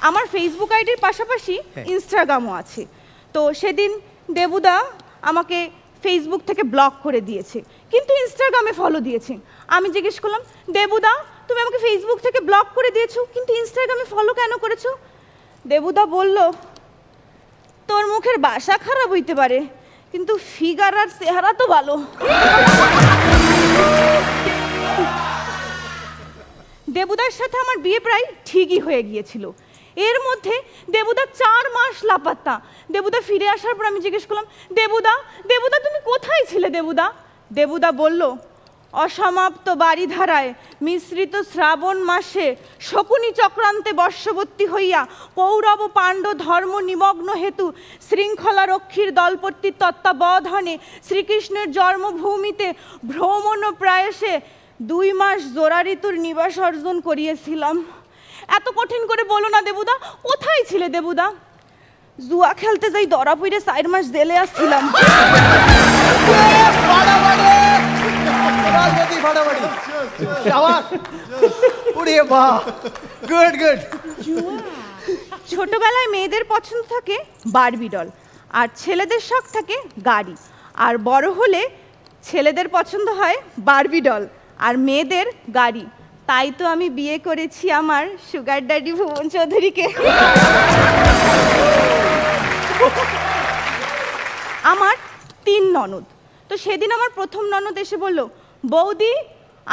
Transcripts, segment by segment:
আমার ফেসবুক আইডির পাশাপাশি ইনস্টাগ্রামও আছে। তো সেদিন দেবুদা আমাকে ফেসবুক থেকে ব্লক করে দিয়েছে, কিন্তু ইনস্টাগ্রামে ফলো দিয়েছে। আমি জিজ্ঞেস করলাম, দেবুদা তুমি আমাকে ফেসবুক থেকে ব্লক করে দিয়েছো, কিন্তু ইনস্টাগ্রামে ফলো কেন করেছো? দেবুদা বলল, তোর মুখের ভাষা খারাপ হইতে পারে, কিন্তু ফিগার আর চেহারা তো ভালো। দেবুদার সাথে আমার বিয়ে প্রায় ঠিকই হয়ে গিয়েছিল। এর মধ্যে দেবুদা 4 মাস লাপাত্তা। দেবুদা ফিরে আসার পর আমি জিজ্ঞেস করলাম, দেবুদা দেবুদা তুমি কোথায় ছিলে দেবুদা? দেবুদা বলল, অসমাপ্ত বাড়িধারায় মিশ্রিত শ্রাবণ মাসে শকুনি চক্রান্তে বর্ষবর্তী হইয়া কৌরব পাণ্ড ধর্ম নিমগ্ন হেতু শৃঙ্খলা রক্ষীর দলপতির তত্ত্বাবধানে শ্রীকৃষ্ণের জন্মভূমিতে ভ্রমণ প্রায়সে 2 মাস জোড়া ঋতুর নিবাস অর্জন করিয়েছিলাম। এত কঠিন করে বলো না দেবুদা, কোথায় ছিলে দেবুদা? জুয়া খেলতে যাই ধরা পড়ে 4 মাস জেলে আসছিলাম। ছোটবেলায় মেয়েদের পছন্দ থাকে বারবি ডল, আর ছেলেদের শখ থাকে গাড়ি। আর বড় হলে ছেলেদের পছন্দ হয় বারবি ডল আর মেয়েদের গাড়ি। তাই তো আমি বিয়ে করেছি আমার সুগার ড্যাডি ভুবন চৌধুরীকে। আমার 3 ননদ। তো সেদিন আমার প্রথম ননদ এসে বলল, বৌদি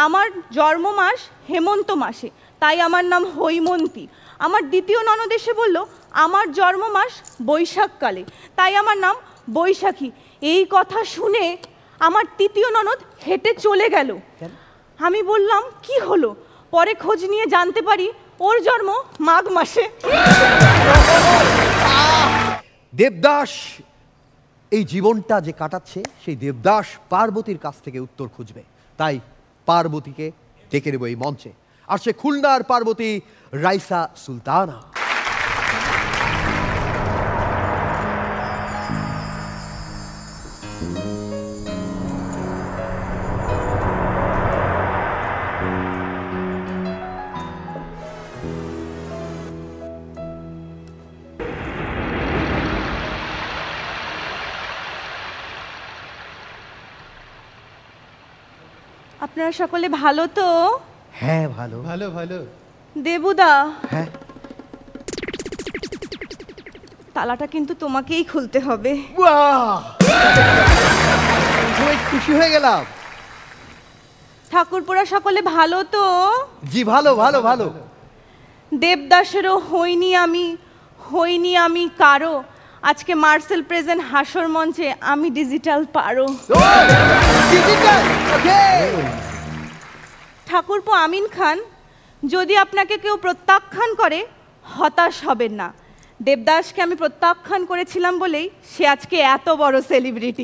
আমার জন্ম মাস হেমন্ত মাসে, তাই আমার নাম হৈমন্তী। আমার দ্বিতীয় ননদ এসে বলল, আমার জন্ম মাস বৈশাখকালে, তাই আমার নাম বৈশাখী। এই কথা শুনে আমার তৃতীয় ননদ হেঁটে চলে গেল। আমি বললাম, কি হলো? পরে খোঁজ নিয়ে জানতে পারি ওর জন্ম মাঘ মাসে। দেবদাস এই জীবনটা যে কাটাচ্ছে, সেই দেবদাস পার্বতীর কাছ থেকে উত্তর খুঁজবে। তাই পার্বতীকে ডেকে নেব এই মঞ্চে। আর সে খুলনার পার্বতী রাইসা সুলতানা। আপনারা সকলে ভালো তো? হ্যাঁ ভালো ভালো ভালো। দেবুদা, হ্যাঁ তালাটা কিন্তু তোমাকেই খুলতে হবে। খুশি হয়ে গেলাম। ঠাকুরপুরা সকলে ভালো তো? জি ভালো ভালো ভালো। দেবদাসেরও হইনি আমি কারো, আজকে মার্সেল প্রেজেন্ট হাসর মঞ্চে আমি ডিজিটাল পারো। ঠাকুরপো আমিন খান, যদি আপনাকে কেউ প্রত্যাখ্যান করে হতাশ হবেন না। দেবদাসকে আমি প্রত্যাখ্যান করেছিলাম বলেই সে আজকে এত বড় সেলিব্রিটি।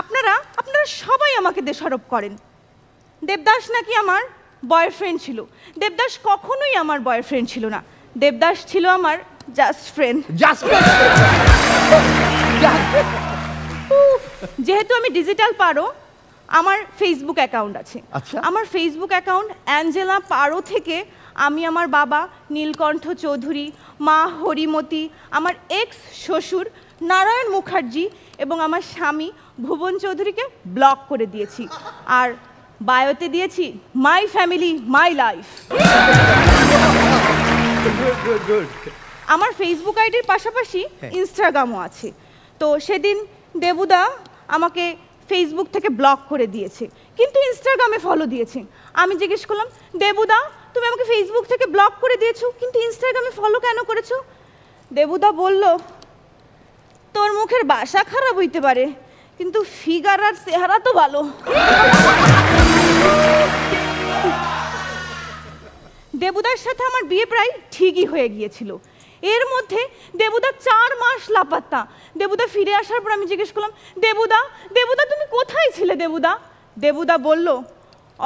আপনারা সবাই আমাকে দোষারোপ করেন। দেবদাস নাকি আমার বয়ফ্রেন্ড ছিল। দেবদাস কখনোই আমার বয়ফ্রেন্ড ছিল না। দেবদাস ছিল আমার জাস্ট ফ্রেন্ড। যেহেতু আমি ডিজিটাল পারো, আমার ফেসবুক অ্যাকাউন্ট আছে। আমার ফেসবুক অ্যাকাউন্ট অ্যাঞ্জেলা পারো থেকে আমি আমার বাবা নীলকণ্ঠ চৌধুরী, মা হরিমতি, আমার এক্স শ্বশুর নারায়ণ মুখার্জি এবং আমার স্বামী ভুবন চৌধুরীকে ব্লক করে দিয়েছি। আর বায়োতে দিয়েছি মাই ফ্যামিলি মাই লাইফ। আমার ফেসবুক আইডির পাশাপাশি ইনস্টাগ্রামও আছে। তো সেদিন দেবুদা আমাকে ফেসবুক থেকে ব্লক করে দিয়েছে, কিন্তু ইনস্টাগ্রামে ফলো দিয়েছে। আমি জিজ্ঞেস করলাম, দেবুদা তুমি আমাকে ফেসবুক থেকে ব্লক করে দিয়েছো, কিন্তু ইনস্টাগ্রামে ফলো কেন করেছো? দেবুদা বলল, তোর মুখের ভাষা খারাপ হইতে পারে, কিন্তু ফিগার আর চেহারা তো ভালো। দেবুদার সাথে আমার বিয়ে প্রায় ঠিকই হয়ে গিয়েছিল। এর মধ্যে দেবুদা 4 মাস লাপাত্তা। দেবুদা ফিরে আসার পর আমি জিজ্ঞেস করলাম, দেবুদা দেবুদা তুমি কোথায় ছিলে দেবুদা? দেবুদা বলল,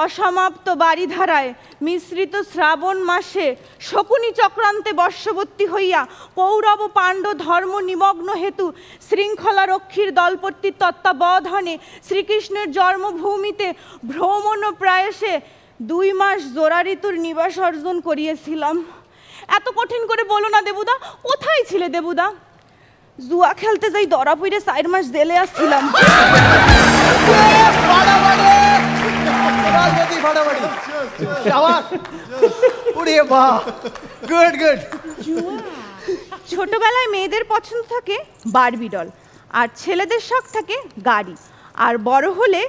অসমাপ্ত বাড়িধারায় মিশ্রিত শ্রাবণ মাসে শকুনি চক্রান্তে বর্ষবর্তী হইয়া কৌরব পাণ্ড ধর্ম নিমগ্ন হেতু শৃঙ্খলা রক্ষীর দলপতির তত্ত্বাবধানে শ্রীকৃষ্ণের জন্মভূমিতে ভ্রমণ প্রায়সে 2 মাস জোড়া ঋতুর নিবাস অর্জন করিয়েছিলাম। এত কঠিন করে বলো না দেবুদা, কোথায় ছিলে দেবুদা? জুয়া খেলতে যাই ধরা পড়ে 4 মাস জেলে আসছিলাম। ছোটবেলায় মেয়েদের পছন্দ থাকে বারবি ডল, আর ছেলেদের শখ থাকে গাড়ি। আর বড় হলে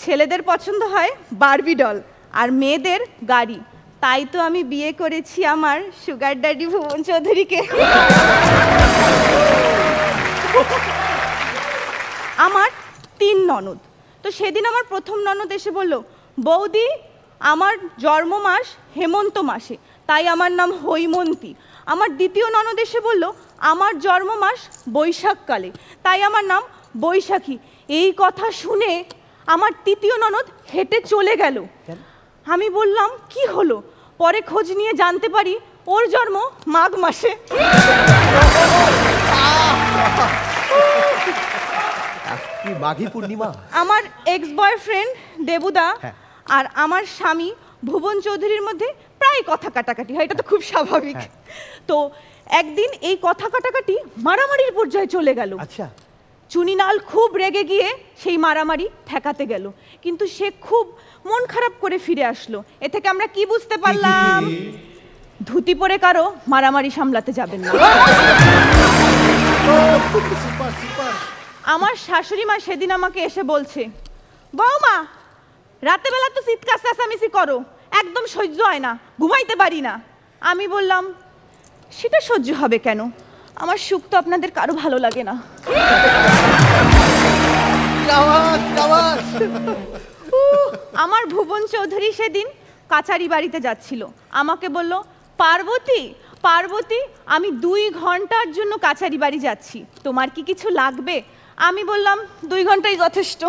ছেলেদের পছন্দ হয় বারবি ডল আর মেয়েদের গাড়ি। তাই তো আমি বিয়ে করেছি আমার সুগার ড্যাডি ভুবন চৌধুরীকে। আমার 3 ননদ। তো সেদিন আমার প্রথম ননদ এসে বলল, বৌদি আমার জন্ম মাস হেমন্ত মাসে, তাই আমার নাম হৈমন্তী। আমার দ্বিতীয় ননদ এসে বলল, আমার জন্ম মাস বৈশাখকালে, তাই আমার নাম বৈশাখী। এই কথা শুনে আমার তৃতীয় ননদ হেঁটে চলে গেল। আমি বললাম কি হলো? পরে খোঁজ নিয়ে জানতে পারি ওর জন্ম মাঘ মাসে। মাঘী পূর্ণিমা। আমার এক্স বয়ফ্রেন্ড দেবুদা আর আমার স্বামী ভুবন চৌধুরীর মধ্যে প্রায় কথা কাটাকাটি হয়, এটা তো খুব স্বাভাবিক। তো একদিন এই কথা কাটাকাটি মারামারির পর্যায়ে চলে গেল। আচ্ছা। চুনিলাল খুব রেগে গিয়ে সেই মারামারি ঠেকাতে গেল, কিন্তু সে খুব মন খারাপ করে ফিরে আসলো। এ থেকে আমরা কি বুঝতে পারলাম? ধুতি পরে কারো মারামারি সামলাতে যাবেন না। আমার শাশুড়ি মা সেদিন আমাকে এসে বলছে, বৌমা রাতে বেলা তো চিৎকার চেঁচামেচি করো, একদম সহ্য হয় না, ঘুমাইতে পারি না। আমি বললাম, সেটা সহ্য হবে কেন? আমার সুখ তো আপনাদের কারো ভালো লাগে না। আমার ভুবন চৌধুরী সেদিন কাচারি বাড়িতে যাচ্ছিল, আমাকে বলল, পার্বতী পার্বতী আমি 2 ঘন্টার জন্য কাচারি বাড়ি যাচ্ছি, তোমার কি কিছু লাগবে? আমি বললাম 2 ঘন্টাই যথেষ্ট।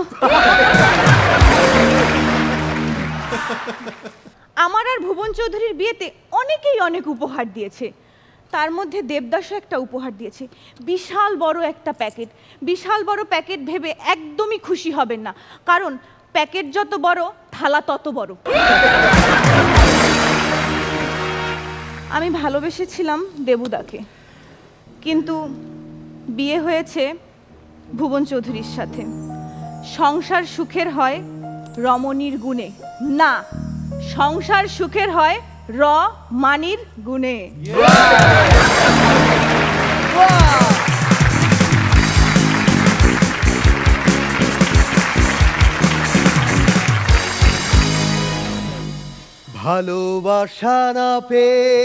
আমার আর ভুবন চৌধুরীর বিয়েতে অনেকেই অনেক উপহার দিয়েছে, তার মধ্যে দেবদাসও একটা উপহার দিয়েছে, বিশাল বড় একটা প্যাকেট। বিশাল বড় প্যাকেট ভেবে একদমই খুশি হবেন না, কারণ প্যাকেট যত বড় থালা তত বড়। আমি ভালোবেসেছিলাম দেবুদাকে, কিন্তু বিয়ে হয়েছে ভুবন চৌধুরীর সাথে। সংসার সুখের হয় রমণীর গুণে, না, সংসার সুখের হয় মানির গুণে। ভালোবাসা না পেয়ে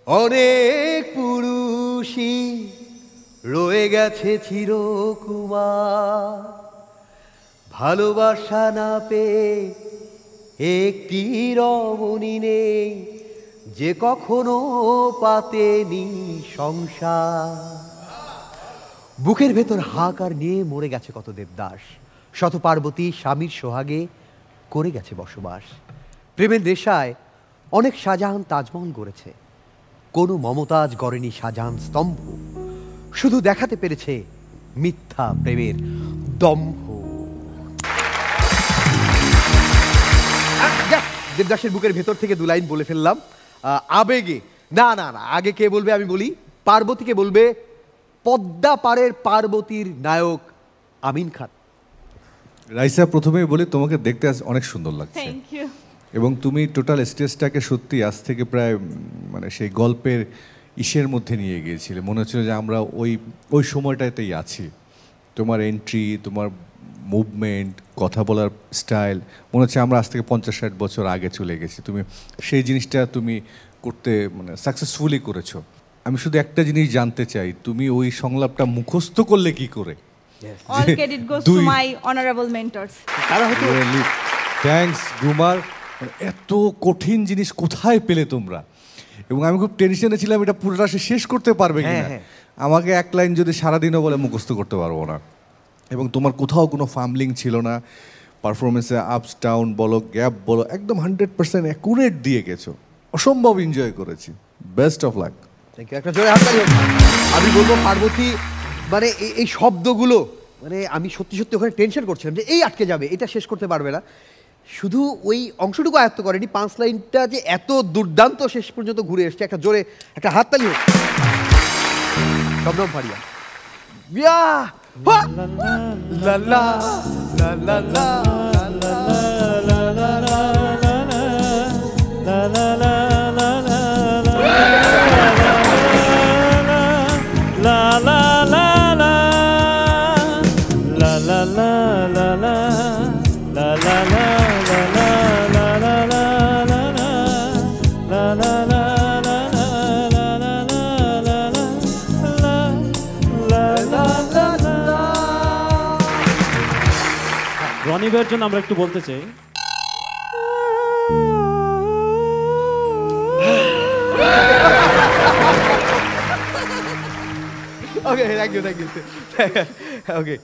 অনেক পুরুষই রয়ে গেছে চিরকুমার। ভালোবাসা না পেয়ে একটি রমণী নেই যে কখনো পাতেনি সংসার। বুকের ভেতর হাহাকার নিয়ে মরে গেছে কত দেবদাস, শত পার্বতী স্বামীর সোহাগে করে গেছে বসবাস। প্রেমের নেশায় অনেক শাহজাহান তাজমহল গড়েছে, কোনো মমতাজ গড়েনি শাহজাহান স্তম্ভ, শুধু দেখাতে পেরেছে মিথ্যা প্রেমের দম্ভ। দেবদাসের বুকের ভেতর থেকে 2 লাইন বলে ফেললাম আবেগে। না না না, আগে কে বলবে? আমি বলি, পার্বতীকে বলবে পদ্মা পাড়ের পার্বতীর নায়ক আমিন খান। রাইসা, প্রথমেই বলি তোমাকে দেখতে অনেক সুন্দর লাগছে, থ্যাংক ইউ। এবং তুমি টোটাল স্টেজটাকে সত্যি আজ থেকে প্রায় মানে সেই গল্পের ইসের মধ্যে নিয়ে গিয়েছিলে। মনে হচ্ছিল যে আমরা ওই সময়টাতেই আছি। তোমার এন্ট্রি, তোমার মুভমেন্ট, কথা বলার স্টাইল, মনে হচ্ছে আমরা আজ থেকে 50-60 বছর আগে চলে গেছি। তুমি সেই জিনিসটা তুমি করতে মানে সাকসেসফুলি করেছো। আমি শুধু একটা জিনিস জানতে চাই, তুমি ওই সংলাপটা মুখস্থ করলে কি করে? All credit goes to my honorable mentors. Thanks গুমার। এত কঠিন জিনিস কোথায় পেলে তোমরা? এবং আমি খুব টেনশনে ছিলাম এটা পুরোটা শেষ করতে পারবে কিনা। আমাকে 1 লাইন যদি সারাদিনও বলে মুখস্থ করতে পারবো না। এবং তোমার কোথাও কোনো ফাম্বলিং ছিল না, পারফরমেন্সে আপস ডাউন বলো, গ্যাপ বলো, একদম 100% অ্যাকুরেট দিয়ে গেছো। অসম্ভব এনজয় করেছি। Best of luck. একটা জোরে হাততালি হোক। আমি বলবো পার্বতী, মানে এই শব্দগুলো, মানে আমি সত্যি সত্যি ওখানে টেনশন করছিলাম যে এই আটকে যাবে, এটা শেষ করতে পারবে না। শুধু ওই অংশটুকু আয়ত্ত করেনি, 5 লাইনটা যে এত দুর্দান্ত শেষ পর্যন্ত ঘুরে এসছে, একটা জোরে একটা হাততালি হোক শবনম ফারিয়া। ইয়া হা! লা লা লা লা লা রনি ভাইয়ের জন্য আমরা একটু বলতে চাই। ওকে, থ্যাংক ইউ ওকে।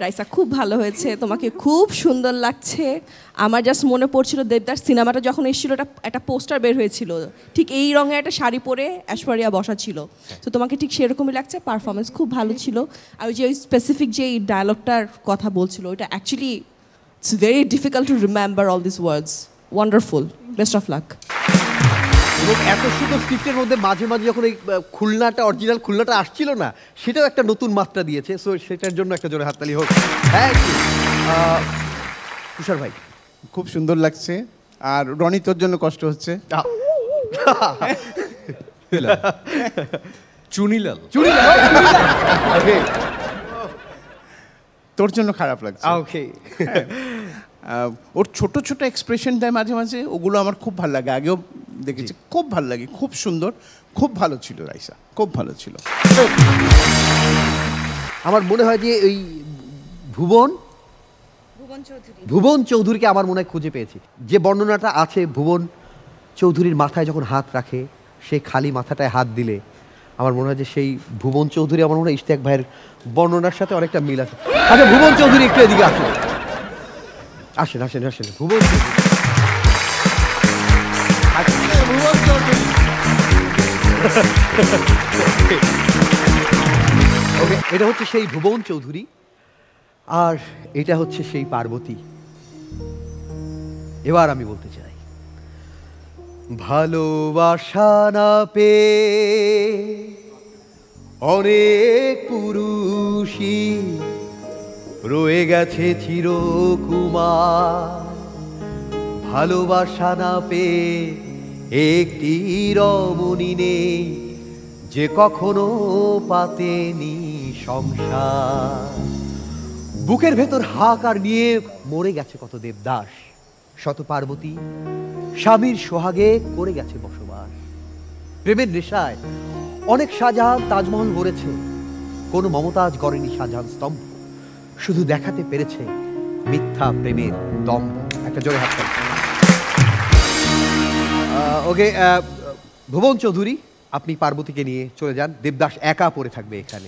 রাইসা খুব ভালো হয়েছে, তোমাকে খুব সুন্দর লাগছে। আমার জাস্ট মনে পড়ছিল দেবদাস সিনেমাটা যখন এসেছিল, একটা পোস্টার বের হয়েছিল, ঠিক এই রঙের একটা শাড়ি পরে ঐশ্বরিয়া বসা ছিল। তো তোমাকে ঠিক সেরকমই লাগছে, পারফরমেন্স খুব ভালো ছিল। আর ওই যে ওই স্পেসিফিক যে ডায়লগটার কথা বলছিল, ওইটা actually it's very difficult to remember all this words. Wonderful, best of luck. এবং এত সুন্দর স্ক্রিপ্টের মধ্যে মাঝে মাঝে যখন এই খুলনাটা, অরিজিনাল খুলনাটা আসছিল না, সেটাও একটা নতুন মাত্রা দিয়েছে। সো সেটার জন্য একটা জোরে হাততালি হোক। থ্যাংক ইউ তুষার ভাই। খুব সুন্দর লাগছে। আর রনি, তোর জন্য কষ্ট হচ্ছে। চুনিলাল, ওকে, তোর জন্য খারাপ লাগছে। ওকে। ওর ছোট ছোট এক্সপ্রেশন দেয় মাঝে মাঝে, ওগুলো আমার খুব ভালো লাগে। আগেও দেখেছি, খুব ভালো লাগে, খুব সুন্দর, খুব ভালো ছিল রাইসা, খুব ভালো ছিল। আমার মনে হয় যে ওই ভুবন চৌধুরীকে আমার মনে হয় খুঁজে পেয়েছি। যে বর্ণনাটা আছে ভুবন চৌধুরীর মাথায় যখন হাত রাখে, সেই খালি মাথাটায় হাত দিলে, আমার মনে হয় যে সেই ভুবন চৌধুরী, আমার মনে হয় ইশতিয়াক ভাইয়ের বর্ণনার সাথে অনেকটা মিল আছে। আচ্ছা, ভুবন চৌধুরী একটু এদিকে আসেন, আসেন আসেন আসেন। ভুবন ওকে, এটা হচ্ছে সেই ভুবন চৌধুরী, আর এটা হচ্ছে সেই পার্বতী। এবার আমি বলতে চাই, ভালোবাসা না পেয়ে অনেক পুরুষই রয়ে গেছে চিরকুমার। ভালোবাসা না পেয়ে একটি রমণী নেই, যে কখনো পাতেনি সংসার। বুকের ভেতর হাহাকার নিয়ে মরে গেছে কত দেবদাস, শত পার্বতী স্বামীর সোহাগে করে গেছে বসবাস। প্রেমের নেশায় অনেক শাহজাহান তাজমহল গড়েছে, কোনো মমতাজ গড়েনি শাহজাহান স্তম্ভ, শুধু দেখাতে পেরেছে মিথ্যা প্রেমের দম্ভ। একটা জোরে হাত তালি। ওকে, ভুবন চৌধুরী, আপনি পার্বতীকে নিয়ে চলে যান, দেবদাস একা পড়ে থাকবে এখানে।